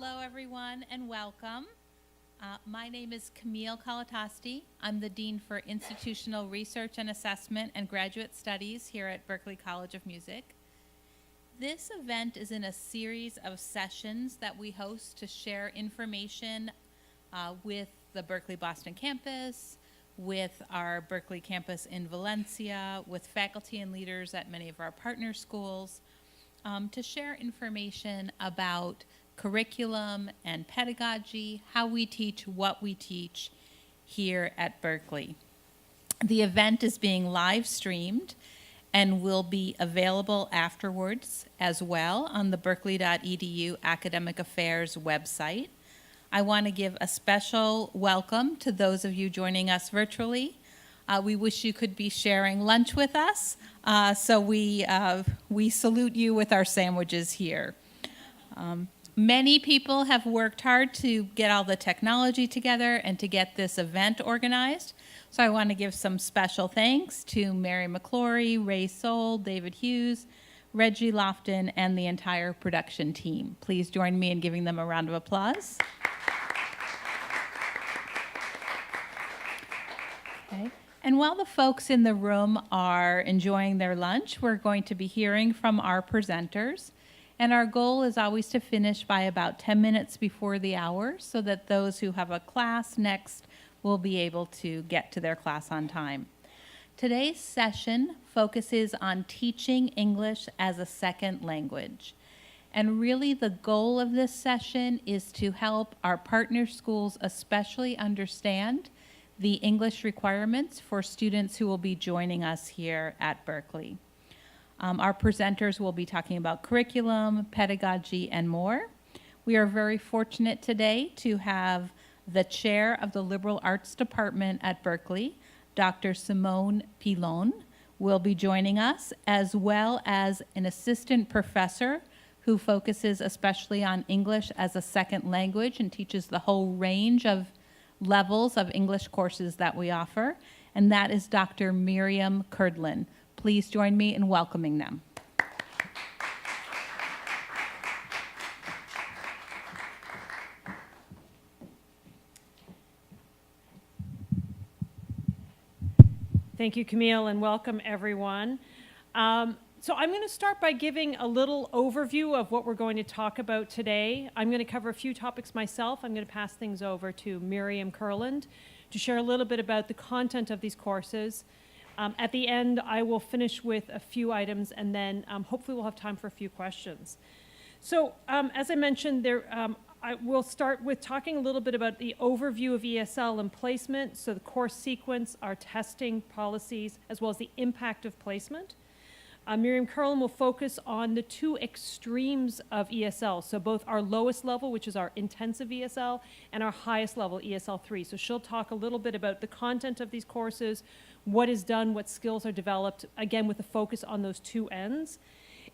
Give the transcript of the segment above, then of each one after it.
Hello, everyone, and welcome. My name is Camille Kalatasti. I'm the Dean for Institutional Research and Assessment and Graduate Studies here at Berklee College of Music. This event is in a series of sessions that we host to share information with the Berklee Boston campus, with our Berklee campus in Valencia, with faculty and leaders at many of our partner schools, to share information about curriculum and pedagogy, how we teach, what we teach here at Berklee. The event is being live streamed and will be available afterwards as well on the berklee.edu Academic Affairs website. I want to give a special welcome to those of you joining us virtually. We wish you could be sharing lunch with us, so we salute you with our sandwiches here. Many people have worked hard to get all the technology together and to get this event organized. So I want to give some special thanks to Mary McClory, Ray Soul, David Hughes, Reggie Lofton, and the entire production team. Please join me in giving them a round of applause. Okay. And while the folks in the room are enjoying their lunch, we're going to be hearing from our presenters. And our goal is always to finish by about 10 minutes before the hour so that those who have a class next will be able to get to their class on time. Today's session focuses on teaching English as a second language. And really the goal of this session is to help our partner schools especially understand the English requirements for students who will be joining us here at Berklee. Our presenters will be talking about curriculum, pedagogy, and more. We are very fortunate today to have the chair of the Liberal Arts Department at Berklee, Dr. Simone Pilon, will be joining us, as well as an assistant professor who focuses especially on English as a second language and teaches the whole range of levels of English courses that we offer, and that is Dr. Miriam Kurdlin. Please join me in welcoming them. Thank you, Camille, and welcome everyone. So I'm going to start by giving a little overview of what we're going to talk about today. I'm going to cover a few topics myself. I'm going to pass things over to Miriam Kurland to share a little bit about the content of these courses. At the end, I will finish with a few items, and then hopefully we'll have time for a few questions. So as I mentioned, I will start with talking a little bit about the overview of ESL and placement, so the course sequence, our testing policies, as well as the impact of placement. Miriam Kurland will focus on the two extremes of ESL, so both our lowest level, which is our intensive ESL, and our highest level, ESL 3. So she'll talk a little bit about the content of these courses, what is done, what skills are developed, again with a focus on those two ends.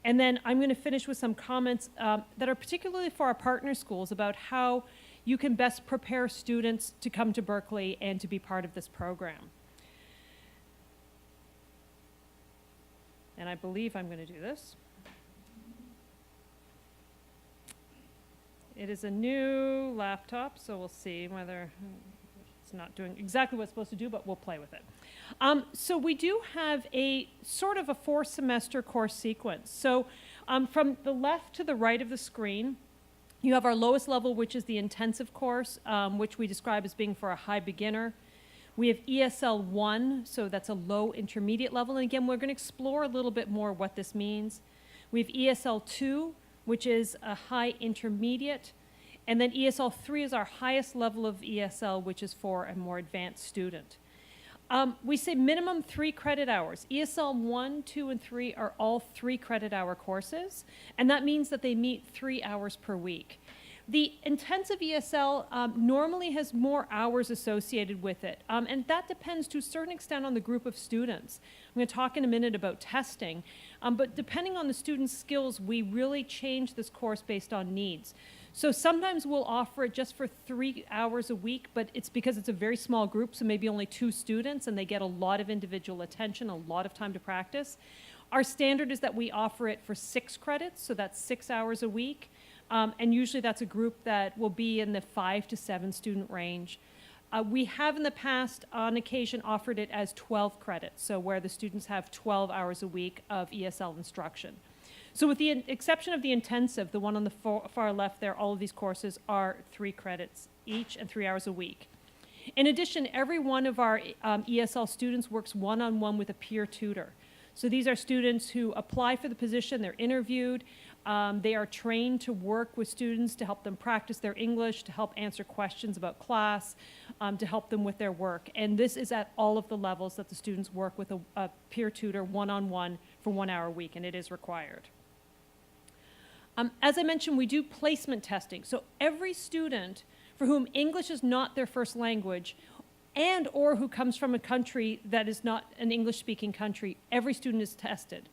And then I'm going to finish with some comments that are particularly for our partner schools about how you can best prepare students to come to Berklee and to be part of this program. And I believe I'm going to do this. It is a new laptop, so we'll see whether it's not doing exactly what it's supposed to do, but we'll play with it. So we do have a sort of a 4-semester course sequence. So from the left to the right of the screen, you have our lowest level, which is the intensive course, which we describe as being for a high beginner. We have ESL 1, so that's a low intermediate level. And again, we're going to explore a little bit more what this means. We have ESL 2, which is a high intermediate. And then ESL 3 is our highest level of ESL, which is for a more advanced student. We say minimum 3 credit hours. ESL 1, 2, and 3 are all 3 credit hour courses. And that means that they meet 3 hours per week. The intensive ESL normally has more hours associated with it, and that depends to a certain extent on the group of students. I'm going to talk in a minute about testing, but depending on the student's skills, we really change this course based on needs. So sometimes we'll offer it just for 3 hours a week, but it's because it's a very small group, so maybe only 2 students, and they get a lot of individual attention, a lot of time to practice. Our standard is that we offer it for 6 credits, so that's 6 hours a week. And usually that's a group that will be in the 5 to 7 student range. We have in the past, on occasion, offered it as 12 credits, so where the students have 12 hours a week of ESL instruction. So with the exception of the intensive, the one on the far left there, all of these courses are 3 credits each and 3 hours a week. In addition, every one of our ESL students works one-on-one with a peer tutor. So these are students who apply for the position, they're interviewed, they are trained to work with students to help them practice their English, to help answer questions about class, to help them with their work. And this is at all of the levels that the students work with a peer tutor one-on-one for 1 hour a week, and it is required. As I mentioned, we do placement testing. So every student for whom English is not their first language and or who comes from a country that is not an English-speaking country, every student is tested.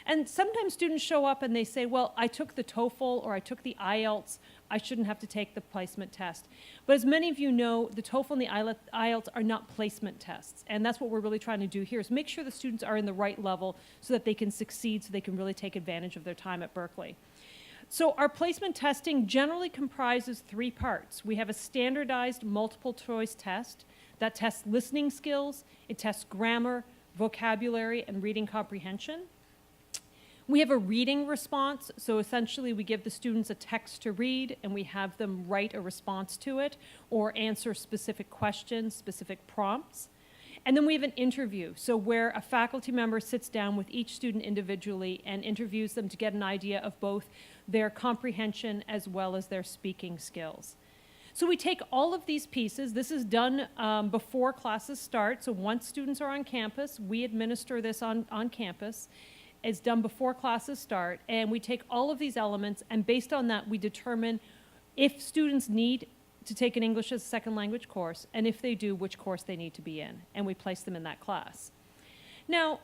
And sometimes students show up and they say, well, I took the TOEFL or I took the IELTS, I shouldn't have to take the placement test. But as many of you know, the TOEFL and the IELTS are not placement tests. And that's what we're really trying to do here, is make sure the students are in the right level so that they can succeed, so they can really take advantage of their time at Berkeley. So our placement testing generally comprises 3 parts. We have a standardized multiple choice test that tests listening skills, it tests grammar, vocabulary, and reading comprehension. We have a reading response, so essentially we give the students a text to read and we have them write a response to it or answer specific questions, specific prompts. And then we have an interview, so where a faculty member sits down with each student individually and interviews them to get an idea of both their comprehension as well as their speaking skills. So we take all of these pieces. This is done before classes start, so once students are on campus, we administer this on campus. It's done before classes start, and we take all of these elements, and based on that, we determine if students need to take an English as a second language course, and if they do, which course they need to be in, and we place them in that class. Now,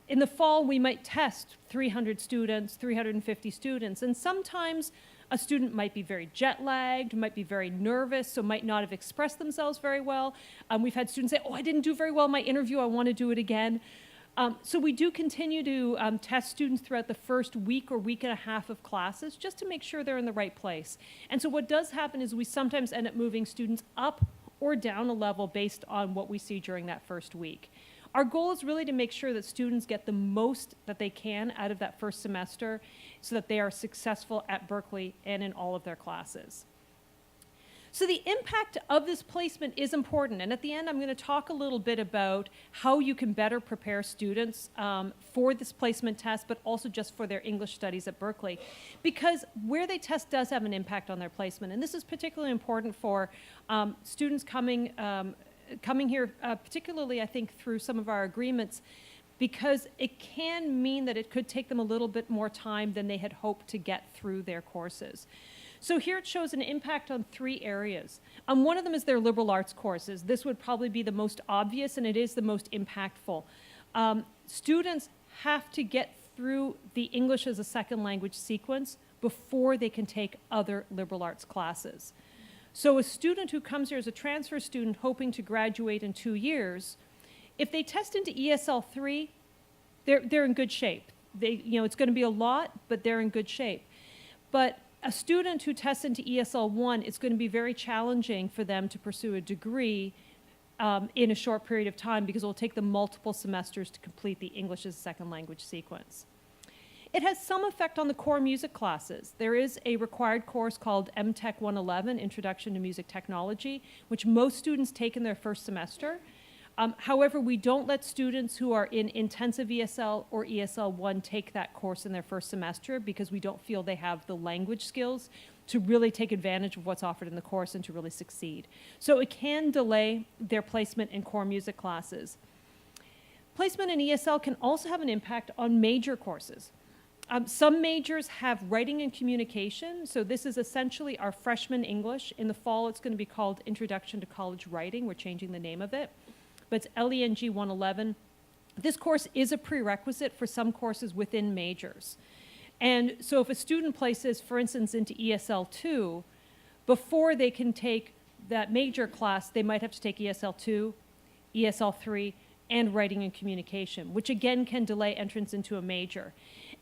in the fall, we might test 300 students, 350 students, and sometimes a student might be very jet lagged, might be very nervous, so might not have expressed themselves very well. We've had students say, oh, I didn't do very well in my interview, I want to do it again. So we do continue to test students throughout the first week or week and a half of classes just to make sure they're in the right place. And so what does happen is we sometimes end up moving students up or down a level based on what we see during that first week. Our goal is really to make sure that students get the most that they can out of that first semester so that they are successful at Berkeley and in all of their classes. So the impact of this placement is important, and at the end I'm going to talk a little bit about how you can better prepare students for this placement test, but also just for their English studies at Berkeley, because where they test does have an impact on their placement, and this is particularly important for students coming here, particularly I think through some of our agreements, because it can mean that it could take them a little bit more time than they had hoped to get through their courses. So here it shows an impact on 3 areas. One of them is their liberal arts courses. This would probably be the most obvious, and it is the most impactful. Students have to get through the English as a second language sequence before they can take other liberal arts classes. So a student who comes here as a transfer student hoping to graduate in 2 years, if they test into ESL 3, they're in good shape. It's going to be a lot, but they're in good shape. But a student who tests into ESL 1, it's going to be very challenging for them to pursue a degree in a short period of time because it will take them multiple semesters to complete the English as a second language sequence. It has some effect on the core music classes. There is a required course called MTech 111, Introduction to Music Technology, which most students take in their first semester. However, we don't let students who are in intensive ESL or ESL 1 take that course in their first semester because we don't feel they have the language skills to really take advantage of what's offered in the course and to really succeed. So it can delay their placement in core music classes. Placement in ESL can also have an impact on major courses. Some majors have writing and communication, so this is essentially our freshman English. In the fall, it's going to be called Introduction to College Writing. We're changing the name of it, but it's LENG 111. This course is a prerequisite for some courses within majors. And so if a student places, for instance, into ESL 2, before they can take that major class, they might have to take ESL 2, ESL 3, and writing and communication, which again can delay entrance into a major.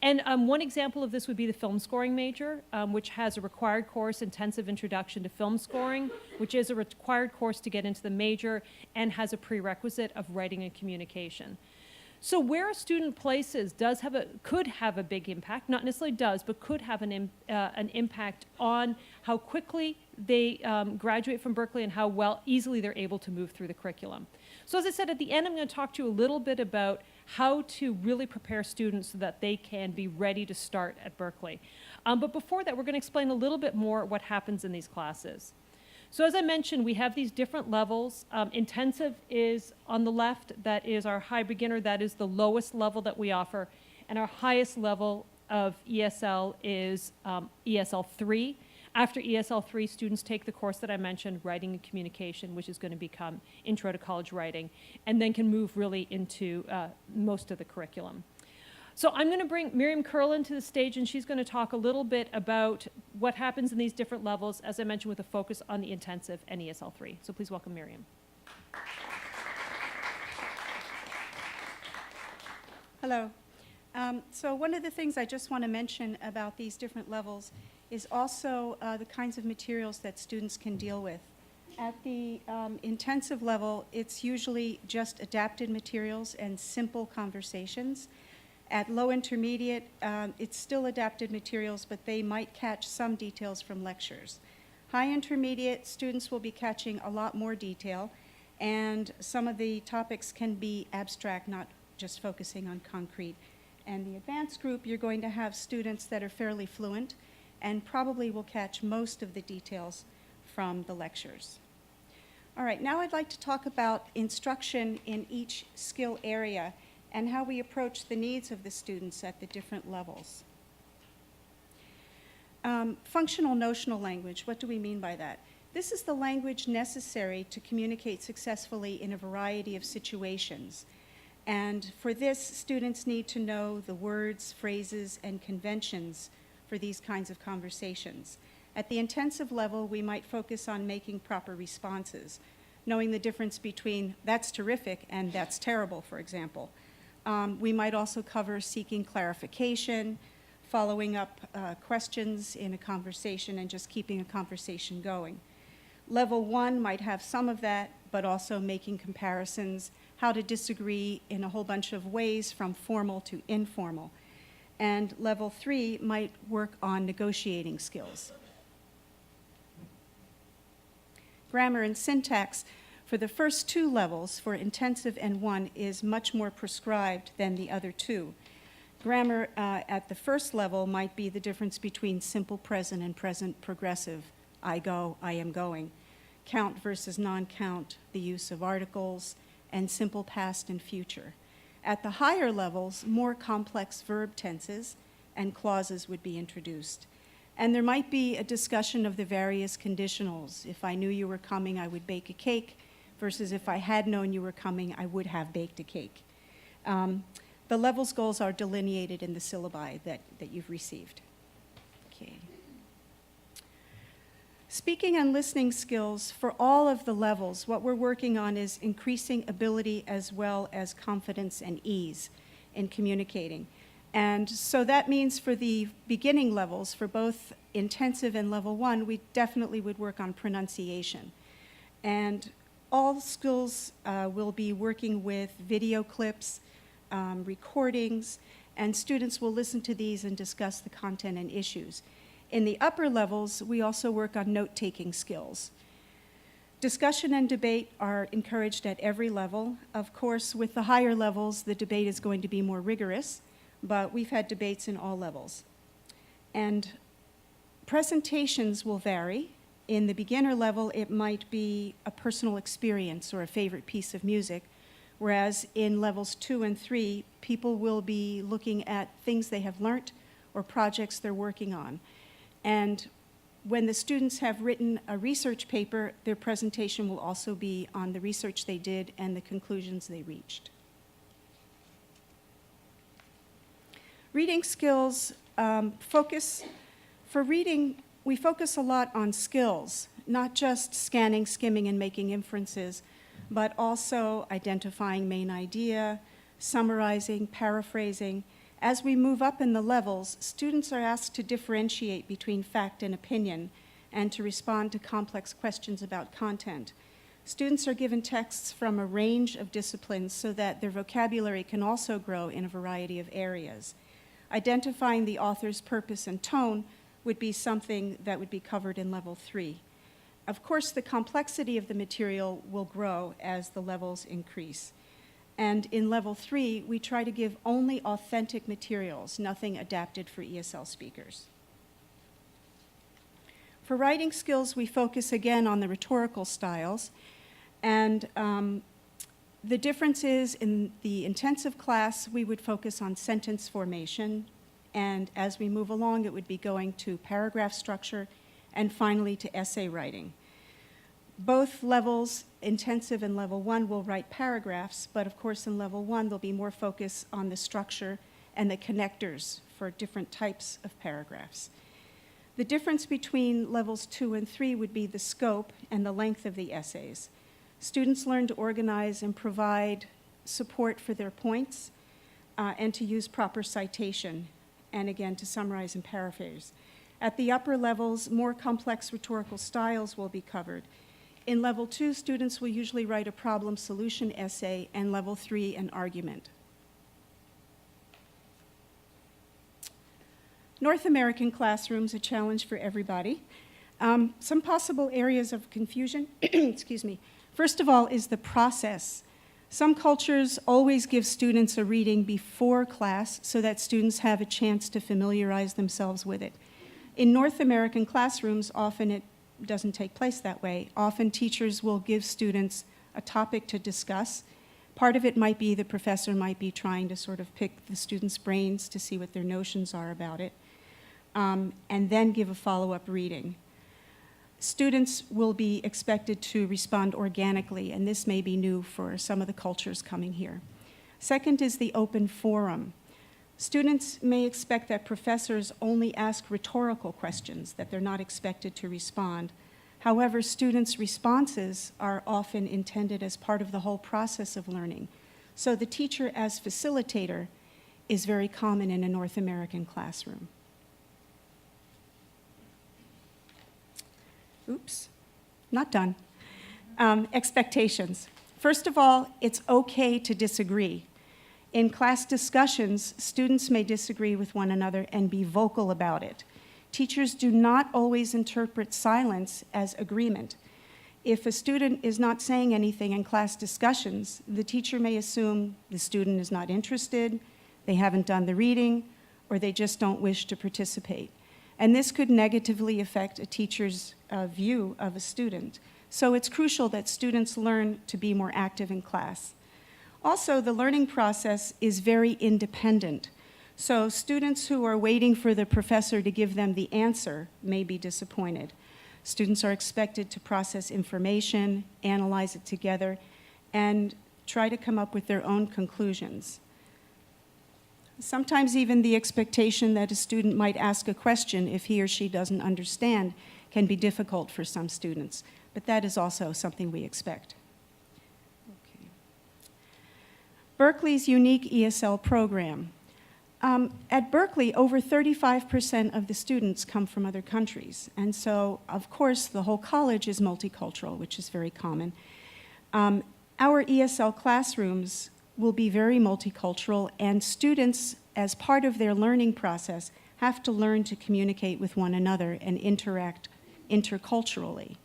And one example of this would be the film scoring major, which has a required course, Intensive Introduction to Film Scoring, which is a required course to get into the major and has a prerequisite of writing and communication. So where a student places could have a big impact, not necessarily does, but could have an impact on how quickly they graduate from Berkeley and how easily they're able to move through the curriculum. So as I said, at the end, I'm going to talk to you a little bit about how to really prepare students so that they can be ready to start at Berkeley. But before that, we're going to explain a little bit more what happens in these classes. So as I mentioned, we have these different levels. Intensive is on the left. That is our high beginner. That is the lowest level that we offer. And our highest level of ESL is ESL 3. After ESL 3, students take the course that I mentioned, Writing and Communication, which is going to become Intro to College Writing, and then can move really into most of the curriculum. So I'm going to bring Miriam Curlin to the stage, and she's going to talk a little bit about what happens in these different levels, as I mentioned, with a focus on the intensive and ESL 3. So please welcome Miriam. Hello. So one of the things I just want to mention about these different levels is also the kinds of materials that students can deal with. At the intensive level, it's usually just adapted materials and simple conversations. At low intermediate, it's still adapted materials, but they might catch some details from lectures. High intermediate, students will be catching a lot more detail, and some of the topics can be abstract, not just focusing on concrete. And the advanced group, you're going to have students that are fairly fluent and probably will catch most of the details from the lectures. All right, now I'd like to talk about instruction in each skill area and how we approach the needs of the students at the different levels. Functional notional language, what do we mean by that? This is the language necessary to communicate successfully in a variety of situations. And for this, students need to know the words, phrases, and conventions for these kinds of conversations. At the intensive level, we might focus on making proper responses, knowing the difference between that's terrific and that's terrible, for example. We might also cover seeking clarification, following up questions in a conversation, and just keeping a conversation going. Level 1 might have some of that, but also making comparisons, how to disagree in a whole bunch of ways from formal to informal. And level 3 might work on negotiating skills. Grammar and syntax for the first 2 levels, for intensive and 1, is much more prescribed than the other 2. Grammar at the first level might be the difference between simple present and present progressive, I go, I am going, count versus non-count, the use of articles, and simple past and future. At the higher levels, more complex verb tenses and clauses would be introduced. And there might be a discussion of the various conditionals. If I knew you were coming, I would bake a cake, versus if I had known you were coming, I would have baked a cake. The levels goals are delineated in the syllabi that you've received. Okay. Speaking and listening skills for all of the levels, what we're working on is increasing ability as well as confidence and ease in communicating. And so that means for the beginning levels, for both intensive and level 1, we definitely would work on pronunciation. And all schools will be working with video clips, recordings, and students will listen to these and discuss the content and issues. In the upper levels, we also work on note-taking skills. Discussion and debate are encouraged at every level. Of course, with the higher levels, the debate is going to be more rigorous, but we've had debates in all levels. And presentations will vary. In the beginner level, it might be a personal experience or a favorite piece of music, whereas in levels 2 and 3, people will be looking at things they have learned or projects they're working on. And when the students have written a research paper, their presentation will also be on the research they did and the conclusions they reached. Reading skills for reading, we focus a lot on skills, not just scanning, skimming, and making inferences, but also identifying main idea, summarizing, paraphrasing, As we move up in the levels, students are asked to differentiate between fact and opinion and to respond to complex questions about content. Students are given texts from a range of disciplines so that their vocabulary can also grow in a variety of areas. Identifying the author's purpose and tone would be something that would be covered in level 3. Of course, the complexity of the material will grow as the levels increase. And in level 3, we try to give only authentic materials, nothing adapted for ESL speakers. For writing skills, we focus again on the rhetorical styles. And the difference is in the intensive class, we would focus on sentence formation. And as we move along, it would be going to paragraph structure and finally to essay writing. Both levels, intensive and level 1, will write paragraphs, but of course in level 1 there'll be more focus on the structure and the connectors for different types of paragraphs. The difference between levels 2 and 3 would be the scope and the length of the essays. Students learn to organize and provide support for their points and to use proper citation, and again to summarize and paraphrase. At the upper levels, more complex rhetorical styles will be covered. In level 2, students will usually write a problem solution essay, and level 3, an argument. North American classrooms, a challenge for everybody. Some possible areas of confusion, excuse me. First of all is the process. Some cultures always give students a reading before class so that students have a chance to familiarize themselves with it. In North American classrooms, often it doesn't take place that way. Often teachers will give students a topic to discuss. Part of it might be the professor might be trying to sort of pick the students' brains to see what their notions are about it, and then give a follow-up reading. Students will be expected to respond organically, and this may be new for some of the cultures coming here. Second is the open forum. Students may expect that professors only ask rhetorical questions, that they're not expected to respond. However, students' responses are often intended as part of the whole process of learning. So the teacher as facilitator is very common in a North American classroom. Oops, not done. Expectations. First of all, it's okay to disagree. In class discussions, students may disagree with one another and be vocal about it. Teachers do not always interpret silence as agreement. If a student is not saying anything in class discussions, the teacher may assume the student is not interested, they haven't done the reading, or they just don't wish to participate. And this could negatively affect a teacher's view of a student. So it's crucial that students learn to be more active in class. Also, the learning process is very independent. So students who are waiting for the professor to give them the answer may be disappointed. Students are expected to process information, analyze it together, and try to come up with their own conclusions. Sometimes even the expectation that a student might ask a question if he or she doesn't understand can be difficult for some students, but that is also something we expect. Okay. Berkeley's unique ESL program. At Berkeley, over 35% of the students come from other countries, and so, of course, the whole college is multicultural, which is very common. Our ESL classrooms will be very multicultural, and students, as part of their learning process, have to learn to communicate with one another and interact interculturally.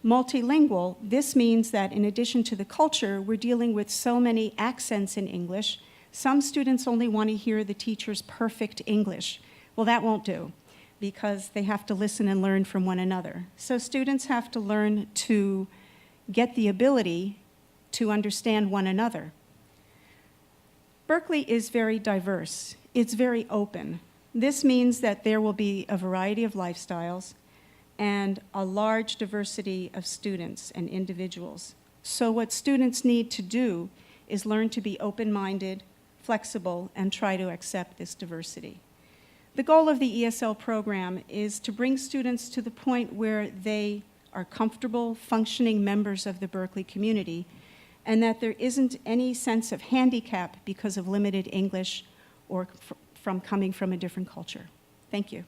Multilingual, this means that in addition to the culture, we're dealing with so many accents in English. Some students only want to hear the teacher's perfect English. Well, that won't do, because they have to listen and learn from one another. So students have to learn to get the ability to understand one another. Berkeley is very diverse. It's very open. This means that there will be a variety of lifestyles and a large diversity of students and individuals. So what students need to do is learn to be open-minded, flexible, and try to accept this diversity. The goal of the ESL program is to bring students to the point where they are comfortable functioning members of the Berkeley community, and that there isn't any sense of handicap because of limited English or from coming from a different culture. Thank you.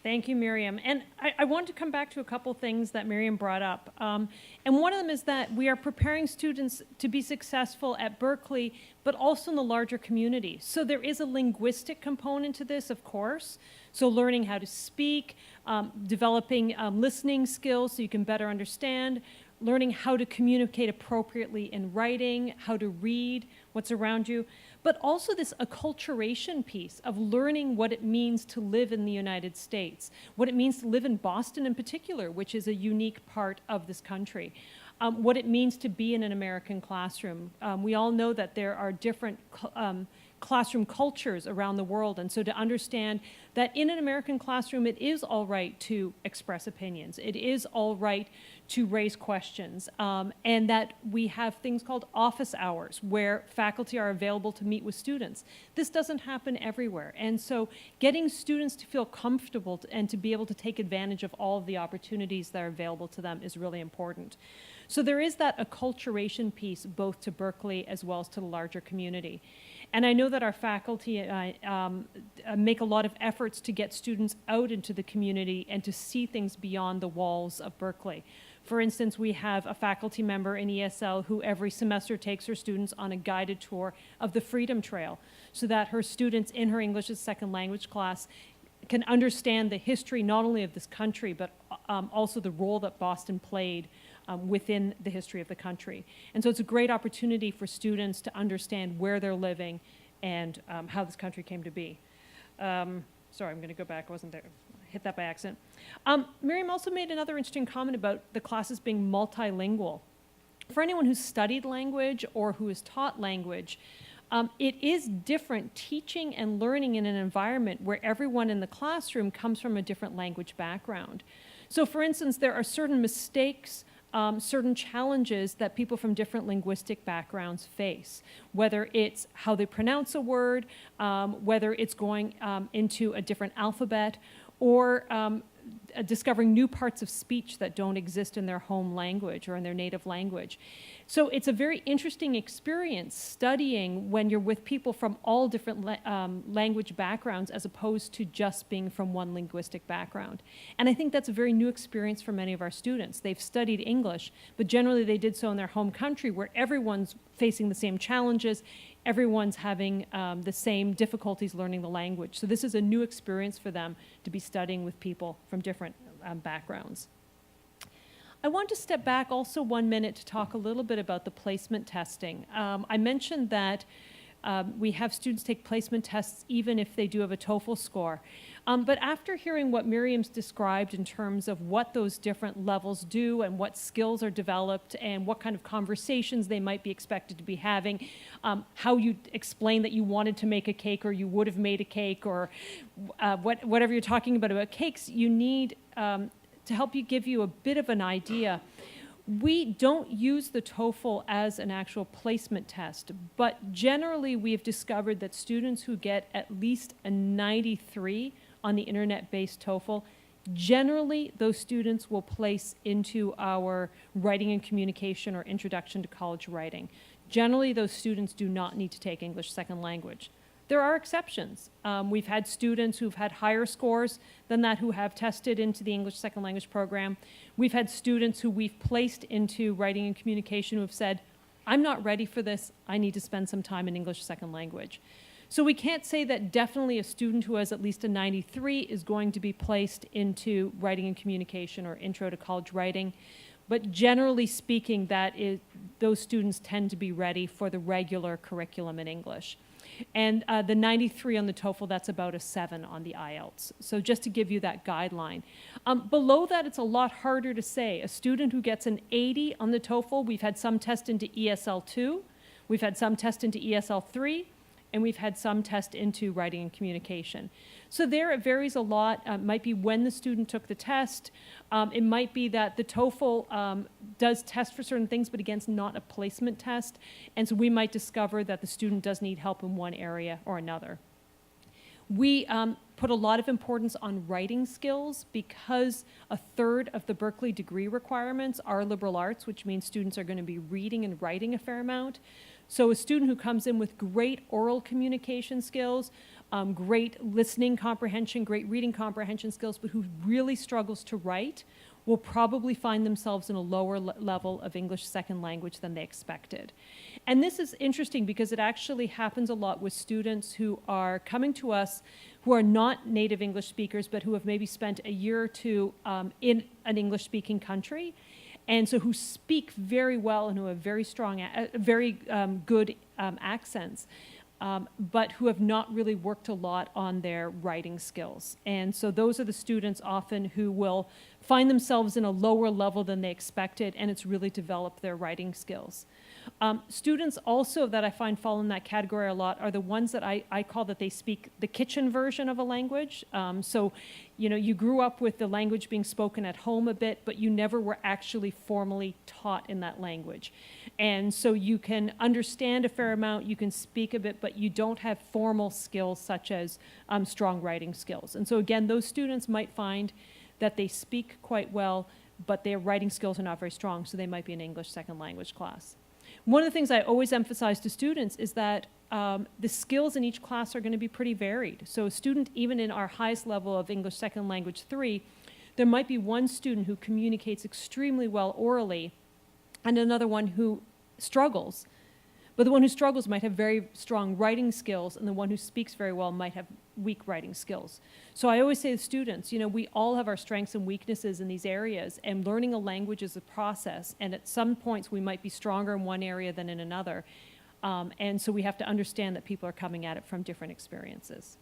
Thank you, Miriam. And I want to come back to a couple things that Miriam brought up. And one of them is that we are preparing students to be successful at Berkeley, but also in the larger community. So there is a linguistic component to this, of course. So learning how to speak, developing listening skills so you can better understand, learning how to communicate appropriately in writing, how to read what's around you, but also this acculturation piece of learning what it means to live in the United States, what it means to live in Boston in particular, which is a unique part of this country, what it means to be in an American classroom. We all know that there are different classroom cultures around the world, and so to understand that in an American classroom it is all right to express opinions, it is all right to raise questions, and that we have things called office hours where faculty are available to meet with students. This doesn't happen everywhere, and so getting students to feel comfortable and to be able to take advantage of all of the opportunities that are available to them is really important. So there is that acculturation piece both to Berkeley as well as to the larger community. And I know that our faculty make a lot of efforts to get students out into the community and to see things beyond the walls of Berkeley. For instance, we have a faculty member in ESL who every semester takes her students on a guided tour of the Freedom Trail so that her students in her English as a second language class can understand the history not only of this country, but also the role that Boston played within the history of the country. And so it's a great opportunity for students to understand where they're living and how this country came to be. Sorry, I'm going to go back. I wasn't there. I hit that by accident. Miriam also made another interesting comment about the classes being multilingual. For anyone who's studied language or who has taught language, it is different teaching and learning in an environment where everyone in the classroom comes from a different language background. So for instance, there are certain mistakes, certain challenges that people from different linguistic backgrounds face, whether it's how they pronounce a word, whether it's going into a different alphabet, or discovering new parts of speech that don't exist in their home language or in their native language. So it's a very interesting experience studying when you're with people from all different language backgrounds as opposed to just being from one linguistic background. And I think that's a very new experience for many of our students. They've studied English, but generally they did so in their home country where everyone's facing the same challenges, everyone's having the same difficulties learning the language. So this is a new experience for them to be studying with people from different backgrounds. I want to step back also 1 minute to talk a little bit about the placement testing. I mentioned that we have students take placement tests even if they do have a TOEFL score. But after hearing what Miriam's described in terms of what those different levels do and what skills are developed and what kind of conversations they might be expected to be having, how you explain that you wanted to make a cake or you would have made a cake or whatever you're talking about cakes, you need to help you give you a bit of an idea. We don't use the TOEFL as an actual placement test, but generally we have discovered that students who get at least a 93 on the internet-based TOEFL, generally those students will place into our writing and communication or introduction to college writing. Generally those students do not need to take English second language. There are exceptions. We've had students who've had higher scores than that who have tested into the English second language program. We've had students who we've placed into writing and communication who have said, I'm not ready for this, I need to spend some time in English second language. So we can't say that definitely a student who has at least a 93 is going to be placed into writing and communication or intro to college writing. But generally speaking, those students tend to be ready for the regular curriculum in English. And the 93 on the TOEFL, that's about a 7 on the IELTS. So just to give you that guideline. Below that, it's a lot harder to say. A student who gets an 80 on the TOEFL, we've had some test into ESL 2, we've had some test into ESL 3, and we've had some test into writing and communication. So there it varies a lot. It might be when the student took the test. It might be that the TOEFL does test for certain things, but again, it's not a placement test. And so we might discover that the student does need help in one area or another. We put a lot of importance on writing skills because a third of the Berkeley degree requirements are liberal arts, which means students are going to be reading and writing a fair amount. So a student who comes in with great oral communication skills, great listening comprehension, great reading comprehension skills, but who really struggles to write will probably find themselves in a lower level of English second language than they expected. And this is interesting because it actually happens a lot with students who are coming to us who are not native English speakers, but who have maybe spent a year or two in an English-speaking country, and so who speak very well and who have very strong, very good accents. But who have not really worked a lot on their writing skills. And so those are the students often who will find themselves in a lower level than they expected, and it's really developed their writing skills. Students also that I find fall in that category a lot are the ones that I call that they speak the kitchen version of a language. So, you know, you grew up with the language being spoken at home a bit, but you never were actually formally taught in that language. And so you can understand a fair amount, you can speak a bit, but you don't have formal skills such as strong writing skills. And so again, those students might find that they speak quite well, but their writing skills are not very strong, so they might be in English second language class. One of the things I always emphasize to students is that the skills in each class are going to be pretty varied. So a student, even in our highest level of English second language 3, there might be one student who communicates extremely well orally and another one who struggles. But the one who struggles might have very strong writing skills, and the one who speaks very well might have weak writing skills. So I always say to students, you know, we all have our strengths and weaknesses in these areas, and learning a language is a process, and at some points we might be stronger in one area than in another. And so we have to understand that people are coming at it from different experiences.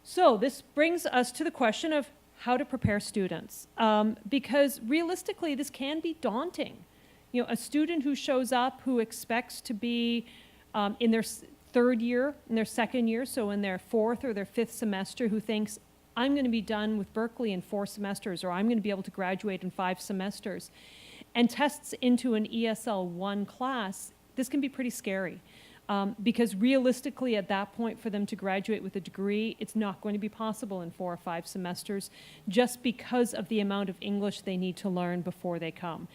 So this brings us to the question of how to prepare students, because realistically this can be daunting. You know, a student who shows up who expects to be in their third year, in their second year, so in their fourth or their fifth semester, who thinks, I'm going to be done with Berkeley in 4 semesters, or I'm going to be able to graduate in 5 semesters, and tests into an ESL 1 class, this can be pretty scary. Because realistically at that point for them to graduate with a degree, it's not going to be possible in 4 or 5 semesters just because of the amount of English they need to learn before they come.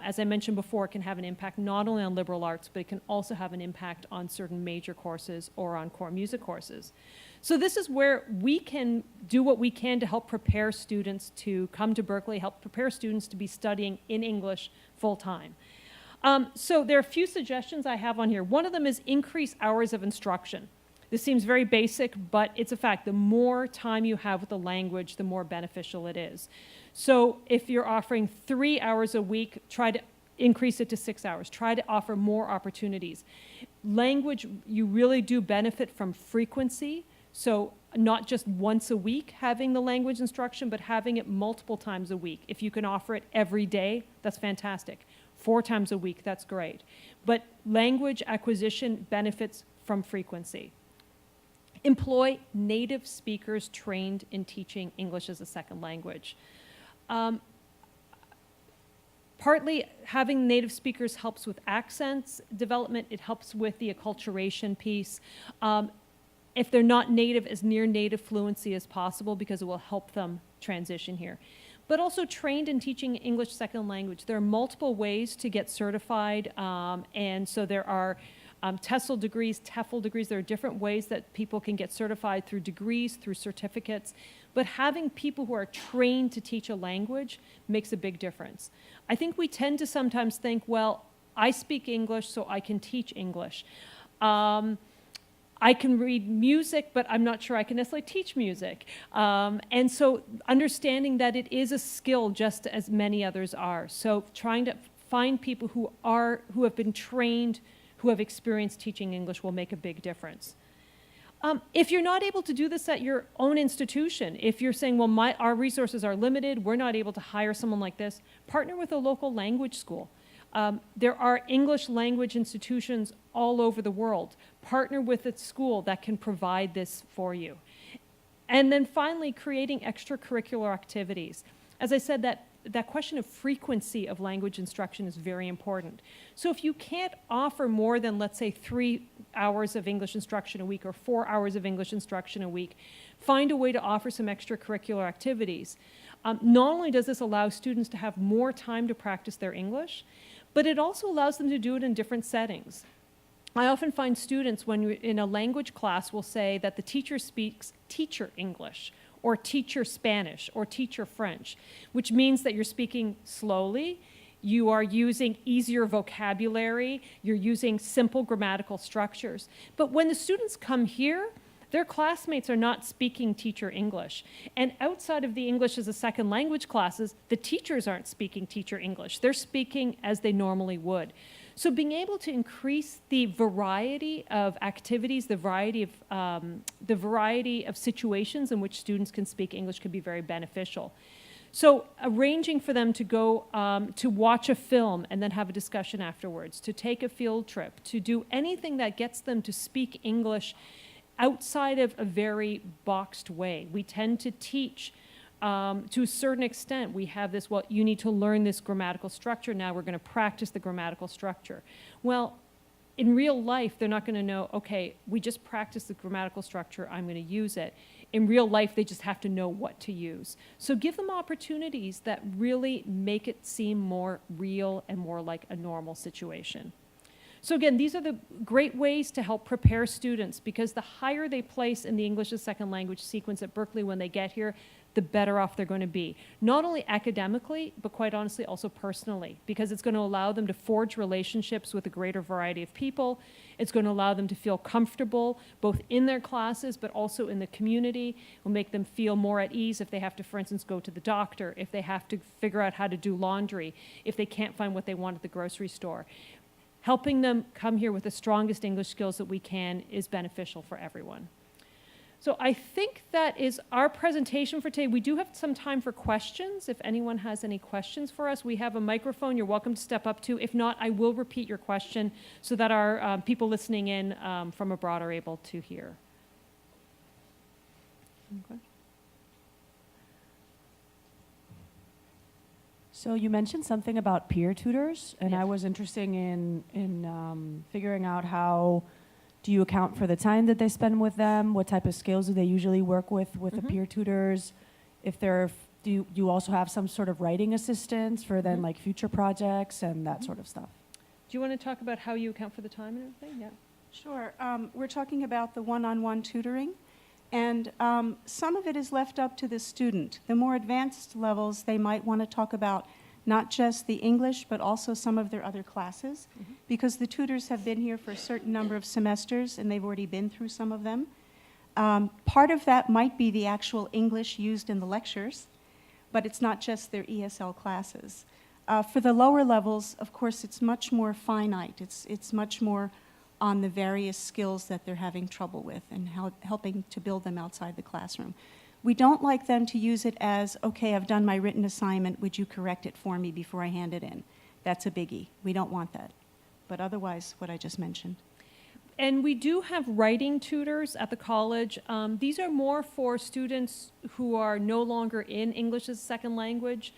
As I mentioned before, it can have an impact not only on liberal arts, but it can also have an impact on certain major courses or on core music courses. So this is where we can do what we can to help prepare students to come to Berkeley, help prepare students to be studying in English full time. So there are a few suggestions I have on here. One of them is increase hours of instruction. This seems very basic, but it's a fact. The more time you have with the language, the more beneficial it is. So if you're offering 3 hours a week, try to increase it to 6 hours. Try to offer more opportunities. Language, you really do benefit from frequency. So not just once a week having the language instruction, but having it multiple times a week. If you can offer it every day, that's fantastic. 4 times a week, that's great. But language acquisition benefits from frequency. Employ native speakers trained in teaching English as a second language. Partly having native speakers helps with accents development. It helps with the acculturation piece. If they're not native, as near native fluency as possible, because it will help them transition here. But also trained in teaching English second language. There are multiple ways to get certified, and so there are TESOL degrees, TEFL degrees. There are different ways that people can get certified through degrees, through certificates. But having people who are trained to teach a language makes a big difference. I think we tend to sometimes think, well, I speak English, so I can teach English. I can read music, but I'm not sure I can necessarily teach music. And so understanding that it is a skill just as many others are. So trying to find people who have been trained, who have experience teaching English will make a big difference. If you're not able to do this at your own institution, if you're saying, well, our resources are limited, we're not able to hire someone like this, partner with a local language school. There are English language institutions all over the world. Partner with a school that can provide this for you. And then finally, creating extracurricular activities. As I said, that question of frequency of language instruction is very important. So if you can't offer more than, let's say, 3 hours of English instruction a week or 4 hours of English instruction a week. Find a way to offer some extracurricular activities. Not only does this allow students to have more time to practice their English, but it also allows them to do it in different settings. I often find students when you're in a language class will say that the teacher speaks teacher English or teacher Spanish or teacher French, which means that you're speaking slowly, you are using easier vocabulary, you're using simple grammatical structures. But when the students come here, their classmates are not speaking teacher English. And outside of the English as a second language classes, the teachers aren't speaking teacher English. They're speaking as they normally would. So being able to increase the variety of activities, the variety of situations in which students can speak English can be very beneficial. So arranging for them to go to watch a film and then have a discussion afterwards, to take a field trip, to do anything that gets them to speak English outside of a very boxed way. We tend to teach to a certain extent. We have this, well, you need to learn this grammatical structure. Now we're going to practice the grammatical structure. Well, in real life, they're not going to know, okay, we just practiced the grammatical structure, I'm going to use it. In real life, they just have to know what to use. So give them opportunities that really make it seem more real and more like a normal situation. So again, these are the great ways to help prepare students, because the higher they place in the English as second language sequence at Berkeley when they get here, the better off they're going to be. Not only academically, but quite honestly also personally, because it's going to allow them to forge relationships with a greater variety of people. It's going to allow them to feel comfortable both in their classes but also in the community. It will make them feel more at ease if they have to, for instance, go to the doctor, if they have to figure out how to do laundry, if they can't find what they want at the grocery store. Helping them come here with the strongest English skills that we can is beneficial for everyone. So I think that is our presentation for today. We do have some time for questions. If anyone has any questions for us, we have a microphone you're welcome to step up to. If not, I will repeat your question so that our people listening in from abroad are able to hear. Okay. So you mentioned something about peer tutors, and Yes. I was interested in figuring out how do you account for the time that they spend with them? What type of skills do they usually work with the peer tutors? If they're, do you also have some sort of writing assistance for then like future projects and that sort of stuff? Do you want to talk about how you account for the time and everything? Yeah. Sure. We're talking about the one-on-one tutoring, and some of it is left up to the student. The more advanced levels, they might want to talk about not just the English, but also some of their other classes, because the tutors have been here for a certain number of semesters, and they've already been through some of them. Part of that might be the actual English used in the lectures, but it's not just their ESL classes. For the lower levels, of course, it's much more finite. It's much more on the various skills that they're having trouble with and helping to build them outside the classroom. We don't like them to use it as, okay, I've done my written assignment, would you correct it for me before I hand it in? That's a biggie. We don't want that. But otherwise, what I just mentioned. And we do have writing tutors at the college. These are more for students who are no longer in English as a second language.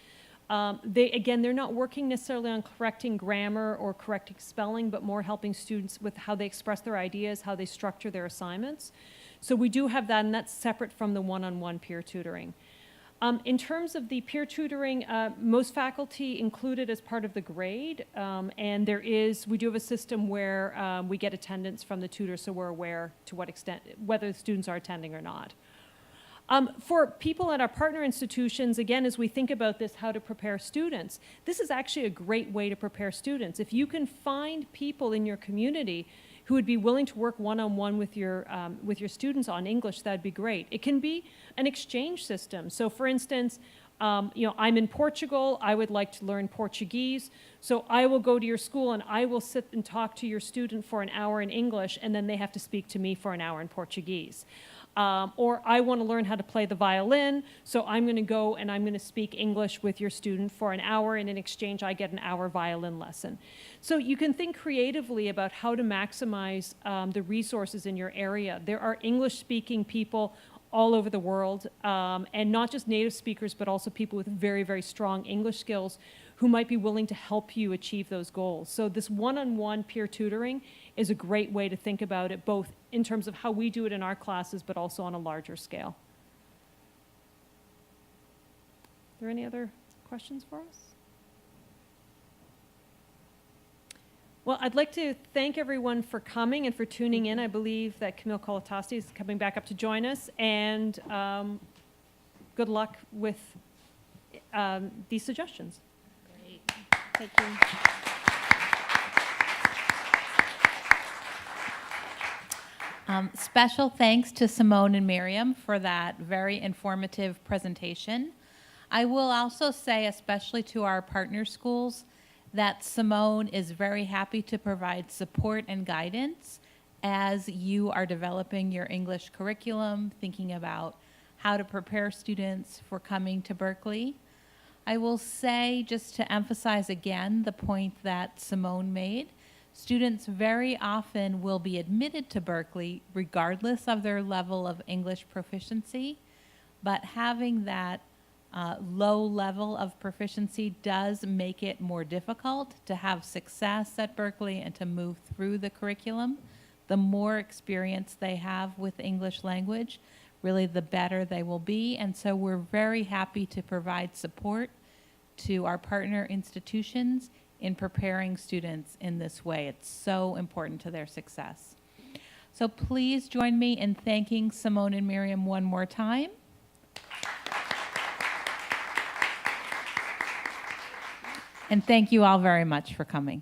They're not working necessarily on correcting grammar or correcting spelling, but more helping students with how they express their ideas, how they structure their assignments. So we do have that, and that's separate from the one-on-one peer tutoring. In terms of the peer tutoring, most faculty include it as part of the grade, and we do have a system where we get attendance from the tutor, so we're aware to what extent, whether the students are attending or not. For people at our partner institutions, again, as we think about this, how to prepare students, this is actually a great way to prepare students. If you can find people in your community who would be willing to work one-on-one with your students on English, that'd be great. It can be an exchange system. So for instance, I'm in Portugal, I would like to learn Portuguese, so I will go to your school and I will sit and talk to your student for an hour in English, and then they have to speak to me for an hour in Portuguese. Or I want to learn how to play the violin, so I'm going to go and I'm going to speak English with your student for an hour, and in exchange I get an hour violin lesson. So you can think creatively about how to maximize the resources in your area. There are English-speaking people all over the world, and not just native speakers, but also people with very, very strong English skills who might be willing to help you achieve those goals. So this one-on-one peer tutoring is a great way to think about it, both in terms of how we do it in our classes, but also on a larger scale. Are there any other questions for us? Well, I'd like to thank everyone for coming and for tuning in. I believe that Camille Kalatasti is coming back up to join us, and good luck with these suggestions. Thank you. Special thanks to Simone and Miriam for that very informative presentation. I will also say, especially to our partner schools, that Simone is very happy to provide support and guidance as you are developing your English curriculum, thinking about how to prepare students for coming to Berkeley. I will say, just to emphasize again the point that Simone made, students very often will be admitted to Berkeley regardless of their level of English proficiency, but having that low level of proficiency does make it more difficult to have success at Berkeley and to move through the curriculum. The more experience they have with English language, really the better they will be. And so we're very happy to provide support to our partner institutions in preparing students in this way. It's so important to their success. So please join me in thanking Simone and Miriam one more time. And thank you all very much for coming.